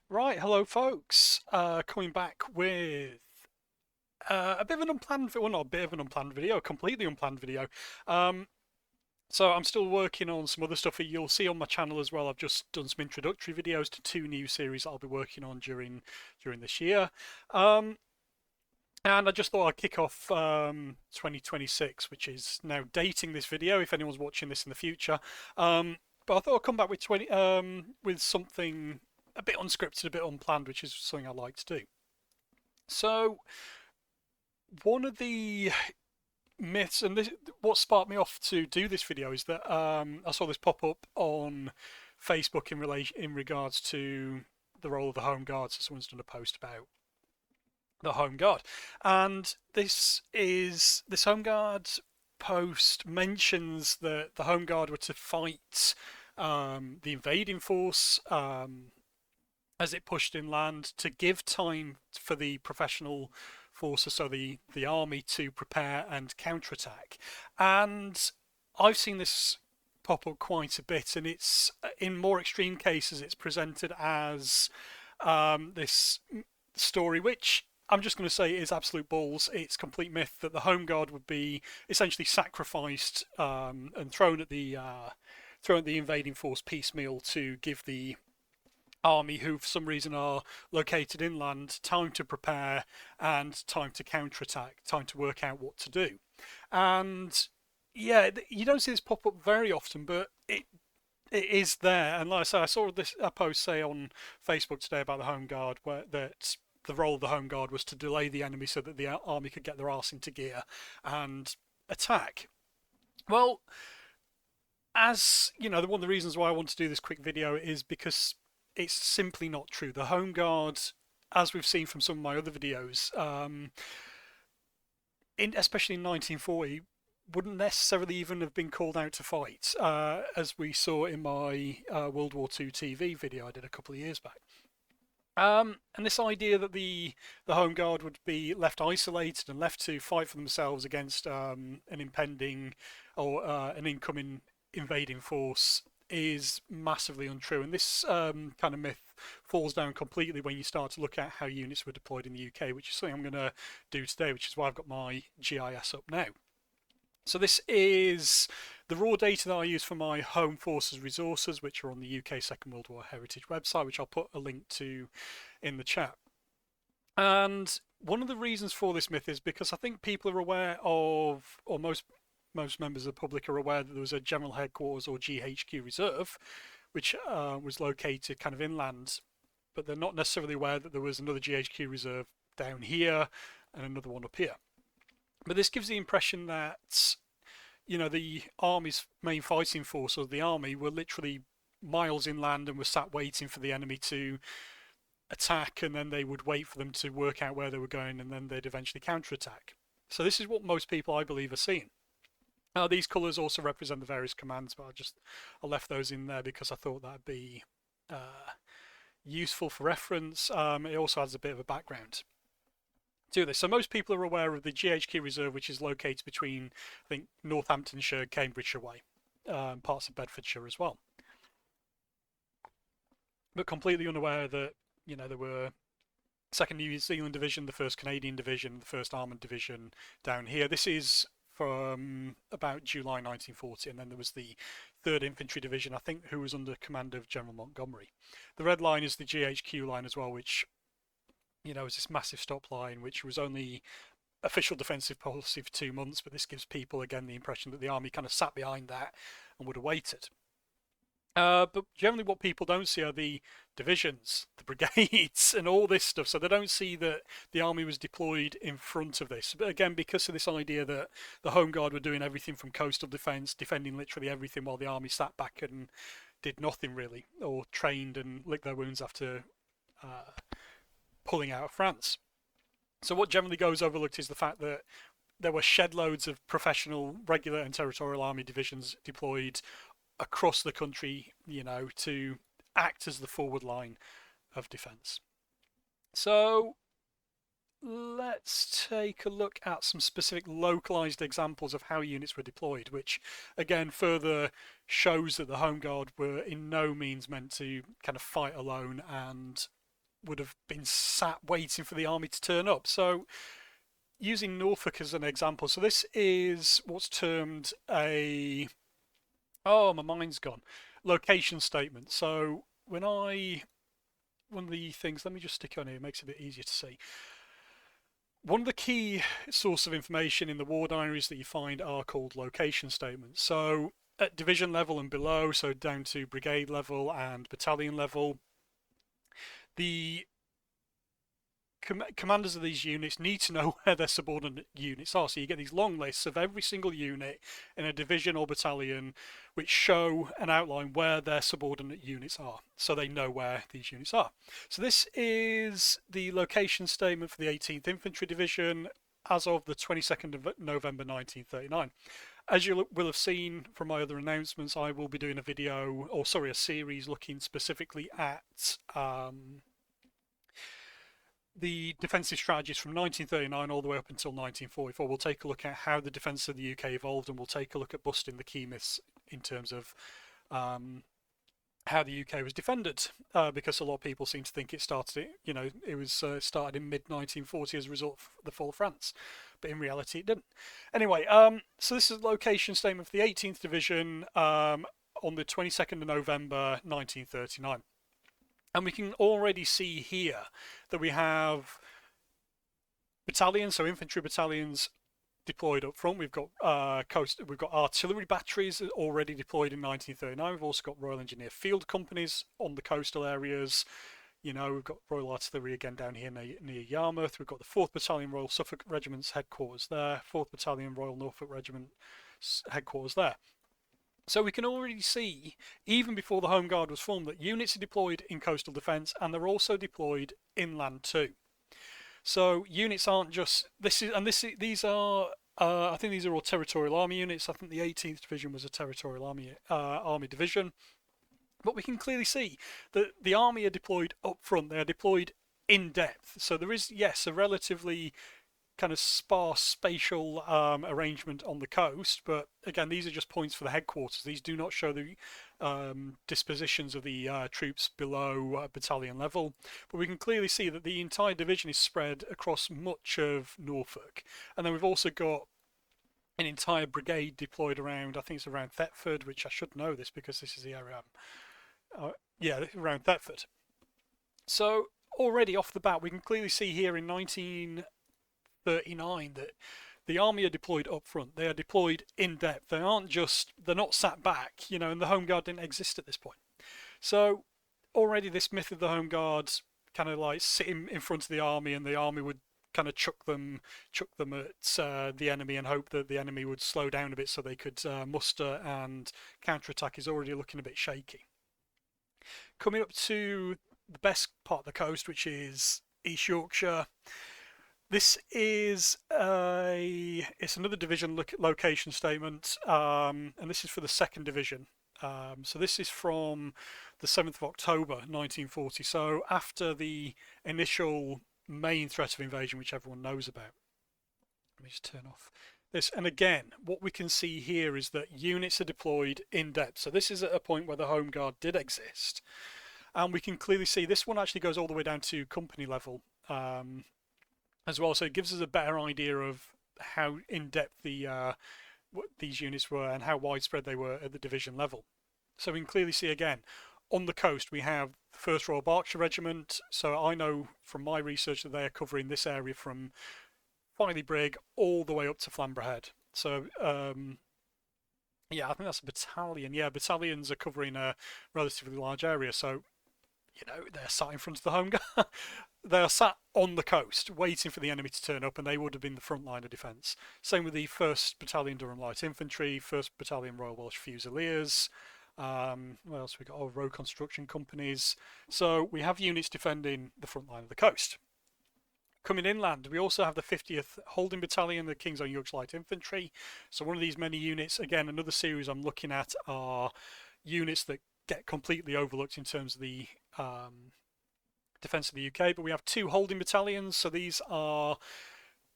Right, hello folks. Coming back with a bit of an unplanned, well, not a bit of an unplanned video, a completely unplanned video. Um, so I'm still working on some other stuff that you'll see on my channel as well. I've just done some introductory videos to two new series that I'll be working on during this year. Um, and I just thought I'd kick off 2026, which is now dating this video. If anyone's watching this in the future, but I thought I'd come back with with something a bit unscripted, a bit unplanned, which is something I like to do. So one of the myths, and what sparked me off to do this video, is that I saw this pop up on Facebook in regards to the role of the Home Guard. So someone's done a post about the Home Guard, and this Home Guard post mentions that the Home Guard were to fight the invading force as it pushed inland to give time for the professional forces, so the army, to prepare and counterattack. And I've seen this pop up quite a bit, and it's in more extreme cases it's presented as this story, which I'm just going to say is absolute balls. It's complete myth that the Home Guard would be essentially sacrificed and thrown at the invading force piecemeal to give the army, who for some reason are located inland, time to prepare and time to counterattack, time to work out what to do. And yeah, you don't see this pop up very often, but it is there. And like I say, I saw a post say on Facebook today about the Home Guard, where that the role of the Home Guard was to delay the enemy so that the army could get their arse into gear and attack. Well, as you know, one of the reasons why I want to do this quick video is because it's simply not true. The Home Guard, as we've seen from some of my other videos, especially in 1940, wouldn't necessarily even have been called out to fight, as we saw in my World War II TV video I did a couple of years back. And this idea that the Home Guard would be left isolated and left to fight for themselves against an impending or an incoming invading force is massively untrue. And this kind of myth falls down completely when you start to look at how units were deployed in the UK, which is something I'm going to do today, which is why I've got my GIS up now. So this is the raw data that I use for my Home Forces resources, which are on the UK Second World War Heritage website, which I'll put a link to in the chat. And one of the reasons for this myth is because I think people are aware of, or most members of the public are aware, that there was a General Headquarters or GHQ reserve, which was located kind of inland, but they're not necessarily aware that there was another GHQ reserve down here and another one up here. But this gives the impression that, you know, the army's main fighting force, or the army, were literally miles inland and were sat waiting for the enemy to attack, and then they would wait for them to work out where they were going, and then they'd eventually counterattack. So this is what most people, I believe, are seeing. These colours also represent the various commands, but I left those in there because I thought that'd be useful for reference. It also adds a bit of a background to this. So most people are aware of the GHQ Reserve, which is located between, I think, Northamptonshire, Cambridgeshire way, parts of Bedfordshire as well. But completely unaware that, you know, there were 2nd New Zealand Division, the 1st Canadian Division, the 1st Armoured Division down here. This is from about July 1940, and then there was the 3rd Infantry Division, I think, who was under command of General Montgomery. The red line is the GHQ line as well, which, you know, is this massive stop line, which was only official defensive policy for 2 months, but this gives people, again, the impression that the army kind of sat behind that and would have waited. But generally what people don't see are the divisions, the brigades, and all this stuff. So they don't see that the army was deployed in front of this. But again, because of this idea that the Home Guard were doing everything from coastal defence, defending literally everything, while the army sat back and did nothing really, or trained and licked their wounds after pulling out of France. So what generally goes overlooked is the fact that there were shed loads of professional, regular and territorial army divisions deployed across the country, you know, to act as the forward line of defence. So let's take a look at some specific localised examples of how units were deployed, which again further shows that the Home Guard were in no means meant to kind of fight alone and would have been sat waiting for the army to turn up. So using Norfolk as an example, so this is what's termed a, oh, my mind's gone, location statement. So when one of the things, let me just stick on here, it makes it a bit easier to see. One of the key source of information in the war diaries that you find are called location statements. So at division level and below, so down to brigade level and battalion level, the commanders of these units need to know where their subordinate units are. So you get these long lists of every single unit in a division or battalion which show and outline where their subordinate units are, so they know where these units are. So this is the location statement for the 18th Infantry Division as of the 22nd of November 1939. As you will have seen from my other announcements, I will be doing a series looking specifically at the defensive strategies from 1939 all the way up until 1944. We'll take a look at how the defence of the UK evolved, and we'll take a look at busting the key myths in terms of how the UK was defended, because a lot of people seem to think it started in mid-1940 as a result of the fall of France, but in reality it didn't. Anyway, so this is a location statement for the 18th Division on the 22nd of November 1939. And we can already see here that we have battalions, so infantry battalions deployed up front. We've got we've got artillery batteries already deployed in 1939. We've also got Royal Engineer Field Companies on the coastal areas. You know, we've got Royal Artillery again down here near Yarmouth. We've got the 4th Battalion Royal Suffolk Regiment's headquarters there. 4th Battalion Royal Norfolk Regiment's headquarters there. So we can already see, even before the Home Guard was formed, that units are deployed in coastal defence, and they're also deployed inland too. So units aren't just these are I think these are all territorial army units. I think the 18th Division was a territorial army division, but we can clearly see that the army are deployed up front. They are deployed in depth. So there is, yes, a relatively kind of sparse spatial arrangement on the coast, but again, these are just points for the headquarters. These do not show the dispositions of the troops below battalion level, but we can clearly see that the entire division is spread across much of Norfolk. And then we've also got an entire brigade deployed around, I think it's around Thetford, which I should know this because this is the area around Thetford. So already off the bat, we can clearly see here in 1939 that the army are deployed up front. They are deployed in depth. They're not sat back, and the Home Guard didn't exist at this point. So already this myth of the Home Guard kind of like sitting in front of the army, and the army would kind of chuck them at the enemy and hope that the enemy would slow down a bit so they could muster and counterattack, is already looking a bit shaky. Coming up to the best part of the coast, which is East Yorkshire. This is it's another division location statement, and this is for the 2nd Division. So this is from the 7th of October 1940, so after the initial main threat of invasion, which everyone knows about. Let me just turn off this. And again, what we can see here is that units are deployed in depth. So this is at a point where the Home Guard did exist. And we can clearly see this one actually goes all the way down to company level as well. So it gives us a better idea of how in-depth what these units were and how widespread they were at the division level. So we can clearly see again, on the coast we have the 1st Royal Berkshire Regiment. So I know from my research that they are covering this area from Filey Brig all the way up to Flamborough Head. So yeah, I think that's a battalion. Yeah, battalions are covering a relatively large area. So they're sat in front of the Home Guard. They are sat on the coast waiting for the enemy to turn up, and they would have been the front line of defence. Same with the 1st Battalion Durham Light Infantry, 1st Battalion Royal Welsh Fusiliers. What else we got? Oh, road construction companies. So we have units defending the front line of the coast. Coming inland, we also have the 50th Holding Battalion, the King's Own Yorkshire Light Infantry. So one of these many units, again, another series I'm looking at are units that get completely overlooked in terms of the defence of the UK, but we have 2 holding battalions. So these are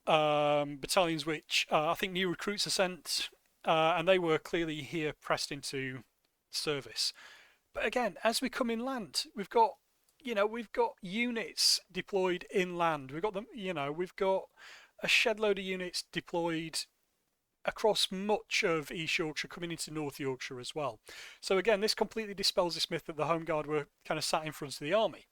battalions which I think new recruits are sent, and they were clearly here pressed into service. But again, as we come inland, we've got you know, we've got units deployed inland. We've got them, you know, we've got a shed load of units deployed across much of East Yorkshire, coming into North Yorkshire as well. So again, this completely dispels this myth that the Home Guard were kind of sat in front of the army.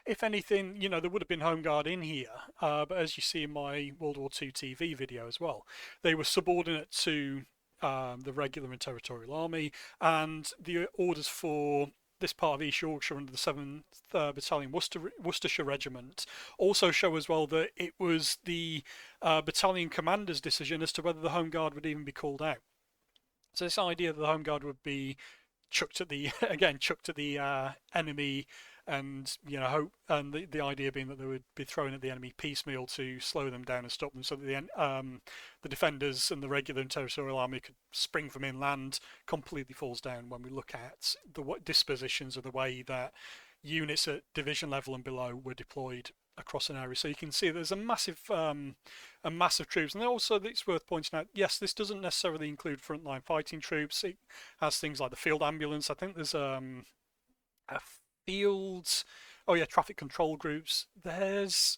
If anything, you know, there would have been Home Guard in here, but as you see in my World War II TV video as well, they were subordinate to the regular and territorial army, and the orders for this part of East Yorkshire under the 7th Battalion Worcestershire Regiment also show as well that it was the battalion commander's decision as to whether the Home Guard would even be called out. So this idea that the Home Guard would be chucked at the chucked at the enemy, and you know, and the idea being that they would be thrown at the enemy piecemeal to slow them down and stop them, so that the defenders and the regular and territorial army could spring from inland, completely falls down when we look at the dispositions of the way that units at division level and below were deployed across an area. So you can see there's a massive troops, and also it's worth pointing out, yes, this doesn't necessarily include frontline fighting troops. It has things like the field ambulance. I think there's a fields, oh yeah, traffic control groups. There's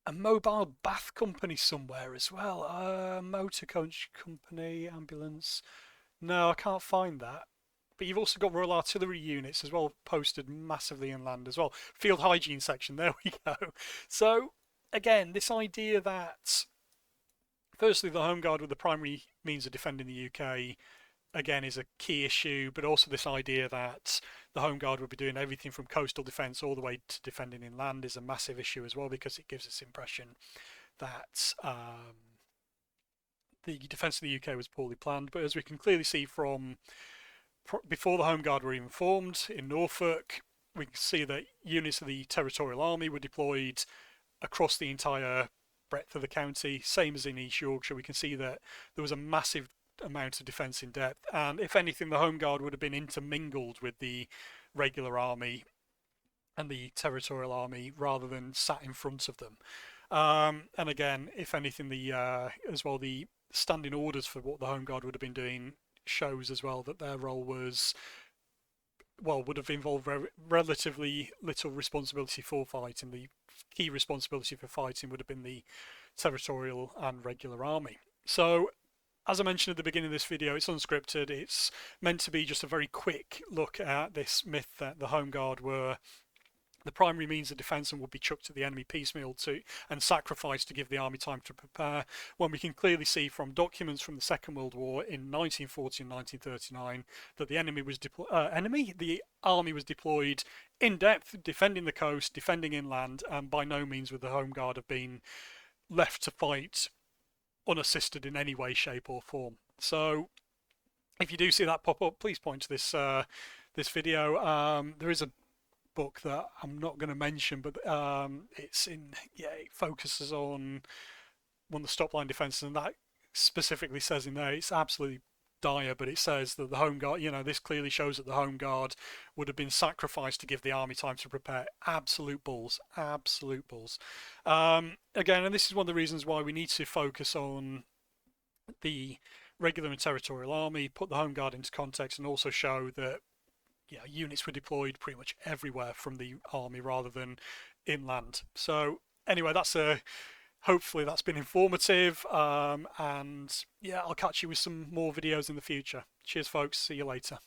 a mobile bath company somewhere as well. Motor coach company, ambulance. No, I can't find that. But you've also got Royal Artillery units as well, posted massively inland as well. Field hygiene section, there we go. So, again, this idea that, firstly, the Home Guard were the primary means of defending the UK, again, is a key issue, but also this idea that the Home Guard would be doing everything from coastal defence all the way to defending inland is a massive issue as well, because it gives this impression that the defence of the UK was poorly planned. But as we can clearly see from before the Home Guard were even formed in Norfolk, we can see that units of the Territorial Army were deployed across the entire breadth of the county, same as in East Yorkshire. We can see that there was a massive amount of defence in depth, and if anything, the Home Guard would have been intermingled with the regular army and the Territorial Army rather than sat in front of them. And again, if anything, the as well, the standing orders for what the Home Guard would have been doing shows as well that their role was, well, would have involved relatively little responsibility for fighting. The key responsibility for fighting would have been the territorial and regular army. So, as I mentioned at the beginning of this video, it's unscripted. It's meant to be just a very quick look at this myth that the Home Guard were the primary means of defence and would be chucked at the enemy piecemeal and sacrificed to give the army time to prepare, when we can clearly see from documents from the Second World War in 1940 and 1939 that the the army was deployed in depth, defending the coast, defending inland, and by no means would the Home Guard have been left to fight unassisted in any way, shape or form. So if you do see that pop up, please point to this video. There is a book that I'm not going to mention, but it focuses on one of the stop line defences, and that specifically says in there, it's absolutely dire, but it says that the Home Guard, you know, this clearly shows that the Home Guard would have been sacrificed to give the army time to prepare. Absolute balls, absolute balls. Again, and this is one of the reasons why we need to focus on the regular and territorial army, put the Home Guard into context, and also show that units were deployed pretty much everywhere from the army rather than inland. So anyway, hopefully that's been informative, and yeah, I'll catch you with some more videos in the future. Cheers folks, see you later.